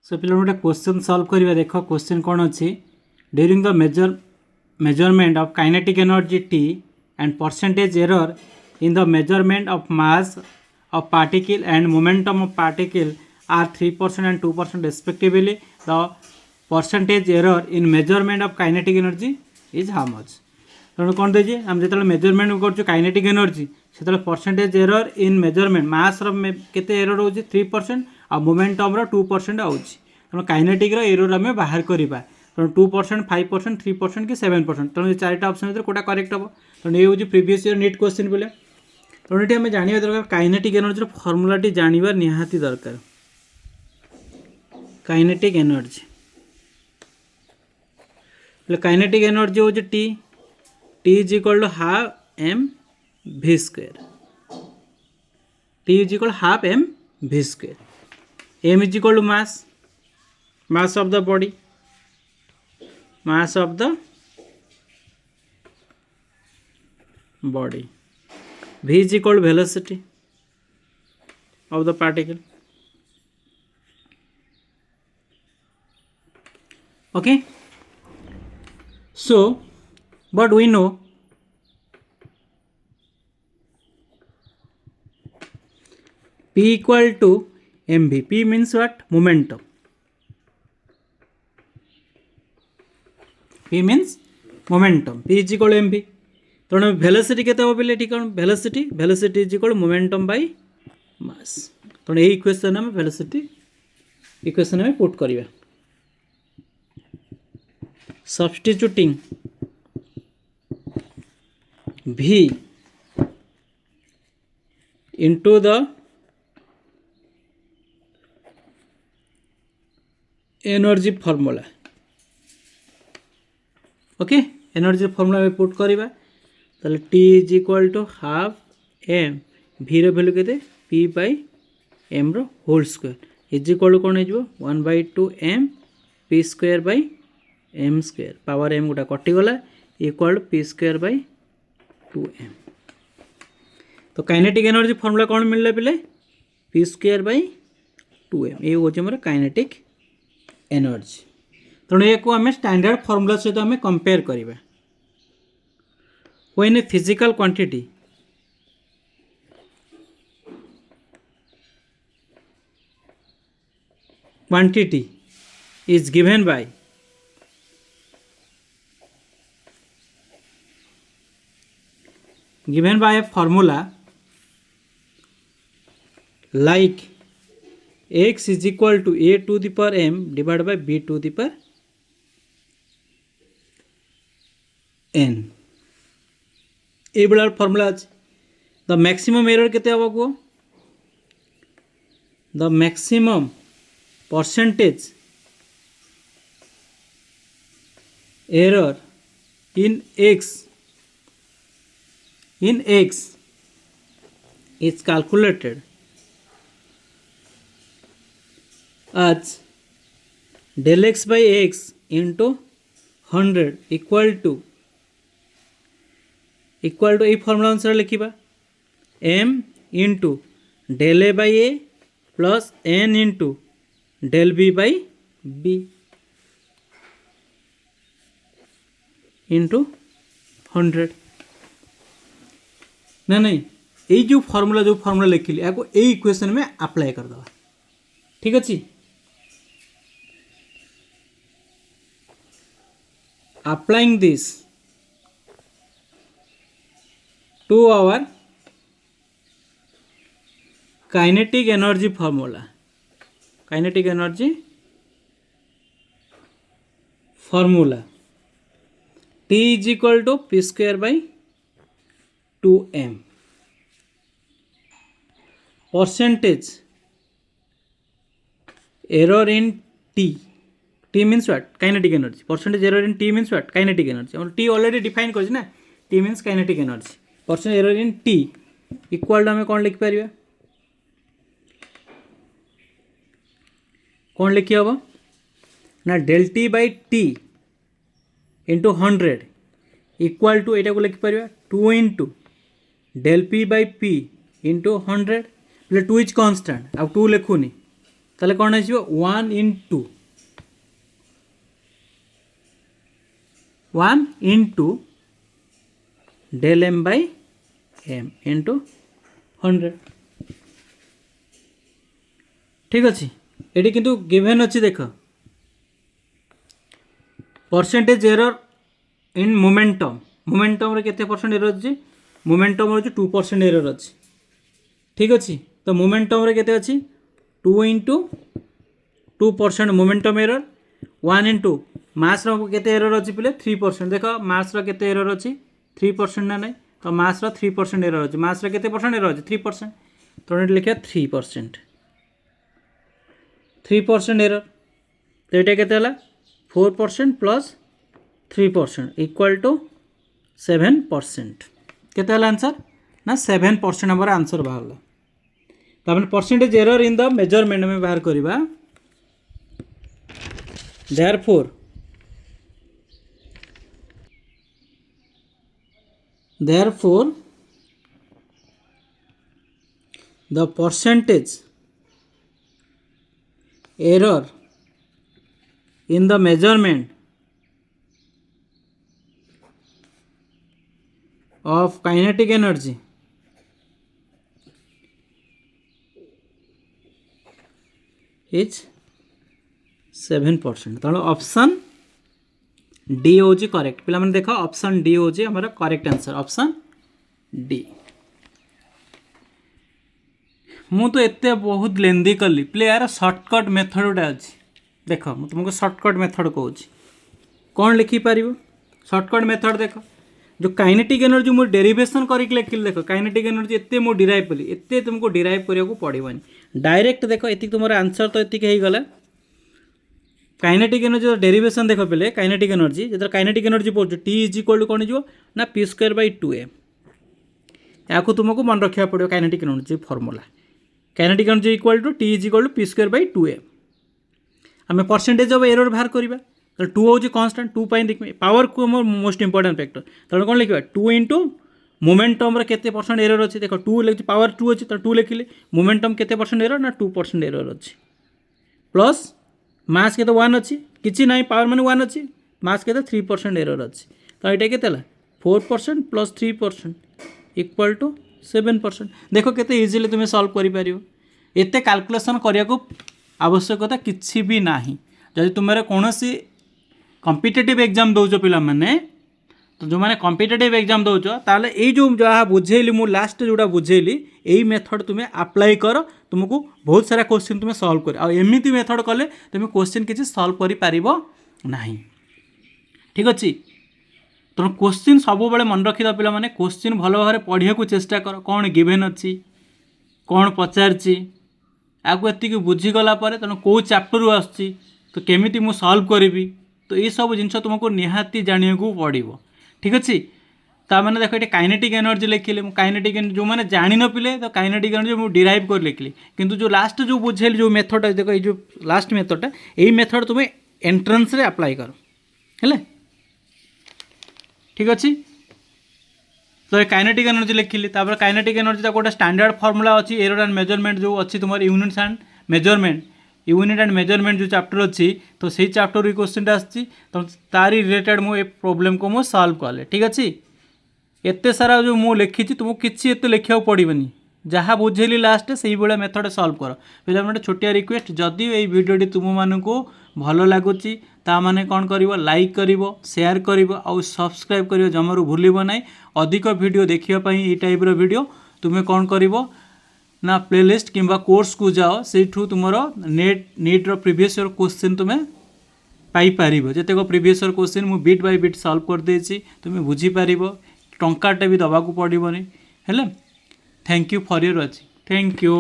सो पे गोटे question solve करिया देख क्वेश्चन कौन अच्छी during the measurement of kinetic energy T and percentage error in the measurement of mass of particle and momentum of particle are 3% and 2% respectively. The percentage error in measurement of kinetic energy is how much? तेणु कौन देजी आम जो measurement कर kinetic energy से percentage error in measurement मास केते error हो 3% आ momentum 2% आउची तेणु kinetic error आम बाहर करवा तेणु 2% 5% 3% कि 7% तेणु चारिटा ऑप्शन भर कोटा करेक्ट हम तेणु ये हूँ प्रीवियस ईयर नीट क्वेश्चन बोले तेणु ये आम जाना दरकार काइनेटिक एनर्जी फर्मूलाटी जानवर निहाती दरकार काइनेटिक एनर्जी काइनेटिक एनर्जी हूँ T is equal to half M v square T is equal half M v square m is equal to mass of the body mass of the body v is equal to velocity of the particle. Okay, so but we know p equal to mv. P means what? Momentum. P means momentum. P is equal to mv. तेणु velocity केते हो बोले ठीक है velocity is equal momentum by mass तेणु यही equation हम velocity equation में पुट करिया substituting v into the energy formula okay energy formula में पुट करिवा ताले T is equal to half M भी वैल्यू के पी बाई एम रोल स्क्वायर इज इक्वल टू कौन हो 1/2 M P square by M square power M गोटा कटिगला equal to P square by 2m तो काइनेटिक एनर्जी फॉर्मूला कौन मिलला पिले पी स्क्वायर बाई 2m ये हूँ मोर काइनेटिक एनर्जी तेणु ये आम स्टैंडर्ड फॉर्मूला सहित आम कंपेयर करवा when a physical quantity is given by a formula like x is equal to a to the power m divided by b to the power n ये बड़ा formula अच्छे the maximum error केते हबो को the maximum percentage error in x is calculated as del x by x into 100 equal to ये formula अनुसार लिखा m into del A by A plus n into del B by B into 100 ना नहीं ये जो formula लिखिली या यही equation में अप्लाई करदे ठीक अच्छे applying this to our kinetic energy formula t is equal to p square by 2m percentage error in t means what kinetic energy percentage error in t means what kinetic energy t already define कर ना t means kinetic energy percent error in T equal to आम कौन लिखिपर कौन लिखी हम ना del T by T into 100 equal to यहाँ को लिखिपर 2 into del P by P into 100 बोले 2 इज कन्स्टांट आ 2 लिखुनी ताले कौन हो 1 into 1 into del m by m into 100 ठीक अच्छे ये किंतु गिवन अच्छी देख परसेंटेज एरर इन मोमेंटम रे केते परसेंट एरर अच्छी मोमेंटम रे 2% एरर अच्छी ठीक अच्छे तो मोमेंटम रे केते अच्छी 2 into 2% मोमेंटम एरर 1 into मास रो केते एरर अच्छी पिले 3% देख मास रो केते एरर अच्छी 3% ना नहीं तो मास रो 3% एरर अच्छी मास रो केते परसेंट एरर अच्छी 3% तो ये लिखा 3% एरर तो ये केते हला 4% प्लस 3% इक्वल टू 7% केते हला आंसर ना 7% हमर आंसर बाहरला तापर percentage error in the measurement में बाहर करबा therefore the percentage error in the measurement of kinetic energy is 7%। तो ऑप्शन डी हूँ करेक्ट पिला मैंने देख ऑप्शन डी हूँ हमारा करेक्ट आंसर ऑप्शन डी। मु तो एते बहुत लेंदी कली प्ले यार सर्टकट मेथड गोटे अच्छी देख मुझे तुमको सर्टकट मेथड कहूँ कौन लिखिपर सर्टकट मेथड देख जो काइनेटिक एनर्जी मुझे डेरिवेशन करके लिखिली देख काइनेटिक एनर्जी एते मु डिराइव कली एते तुमको डिराइव करने को पड़ोनी डायरेक्ट देख ये तुम आंसर तो ये गला काइनेटिक एनर्जी डेरिवेशन देख पे काइनेटिक एनर्जी जो काइनेटिक एनर्जी पढ़ो टी इज इक्वल टू कौन हो ना पी स्क्वायर बाई 2m या तुमको मन रखा पड़ो kinetic energy formula kinetic energy equal to T is equal to P square by 2m आम परसेंटेज ऑफ एरर बाहर करवा तो 2 हूँ कन्स्टांट 2 देखिए पावर को मोस्ट इंपोर्टेंट फैक्टर तेणु कौन लिखा 2 इंटू मोमेंटम केते परसेंट एरर अच्छी देख 2 लिखी पावर 2 अच्छी तो 2 लिखिले मोमेंटम केते परसेंट एरर ना 2% एरर अच्छी प्लस मास के 1 अच्छी किसी ना पावर मैंने 1 अच्छी मास के 3% एरर अच्छी तो ये के 4% प्लस 3% इक्वल टू 7% देख के इजिली तुम्हें सॉल्व कर एते कैलकुलेशन करने को आवश्यकता किसी भी ना जदि तुम कौन कॉम्पिटिटिव एग्जाम दौच पिला माने तो जो मैंने कॉम्पिटिटिव एग्जाम दौच ताले ये जो जहाँ बुझेली मु लास्ट जोड़ा बुझेली यही मेथड तुम्हें अप्लाई कर तुमको बहुत सारा क्वेश्चन तुम्हें सॉल्व कर एमती मेथड कले तुम्हें क्वेश्चन किसी सॉल्व कर पारिबो नाही ठीक अच्छे तो क्वेश्चन सब बेले मन रखी पिला माने क्वेश्चन भल भाव पढ़िया को चेष्टा कर कौन गिवेन अच्छी कौन पचारची आपको एति बुझीगला तेणु कौ चैप्टर आसुच्ची तो केमिति मु सॉल्व करी तो ये सब जिन तुमको निहाती जानिया को पड़ो ठीक अच्छे ताने देख ये काइनेटिक एनर्जी लिखिले काइनेटिक जो मैंने जानी न पिले तो काइनेटिक एनर्जी मुझे डिराइव कर लिखिली किंतु जो लास्ट जो बुझेली जो मेथड देख ये जो लास्ट मेथडटा यही मेथड तुम्हें एंट्रेंस रे अप्लाई कर हेले ठीक अच्छे तो काइनेटिक एनर्जी लिखिली काइनेटिक एनर्जी गोटे स्टैंडर्ड फॉर्मूला अच्छी एरर एंड मेजरमेंट जो अच्छी तुम units and measurement unit and measurement जो चैप्टर अच्छी तो सही चैप्टर क्वेश्चन आसी तो तारी रिलेटेड मुझे प्रॉब्लम को मुझे सॉल्व कले ठीक अच्छे एते सारा जो मुझे लिखी तुमको किसी एत लिखा पड़ोनी जहाँ बुझेली लास्ट से भाया मेथड सॉल्व कर पे गोटे छोटिया रिक्वेस्ट जदि ये वीडियोटी तुम मानू भल लगुच ताने कौन कर लाइक कर शेयर कर सब्सक्राइब कर जमारू भूल ना अधिक वीडियो देखापी ये टाइप वीडियो तुम्हें कौन कर ना प्लेलिस्ट किंबा कोर्स को जाओ से तुम नीट प्रीवियस ईयर क्वेश्चन तुम्हें पाइपर जितेक प्रीवियस ईयर क्वेश्चन मुझे बिट बाय बिट सॉल्व कर देछि तुम्हें बुझीपर टंकाटे भी दबाक पड़ोनी हेले thank you for your watching thank you.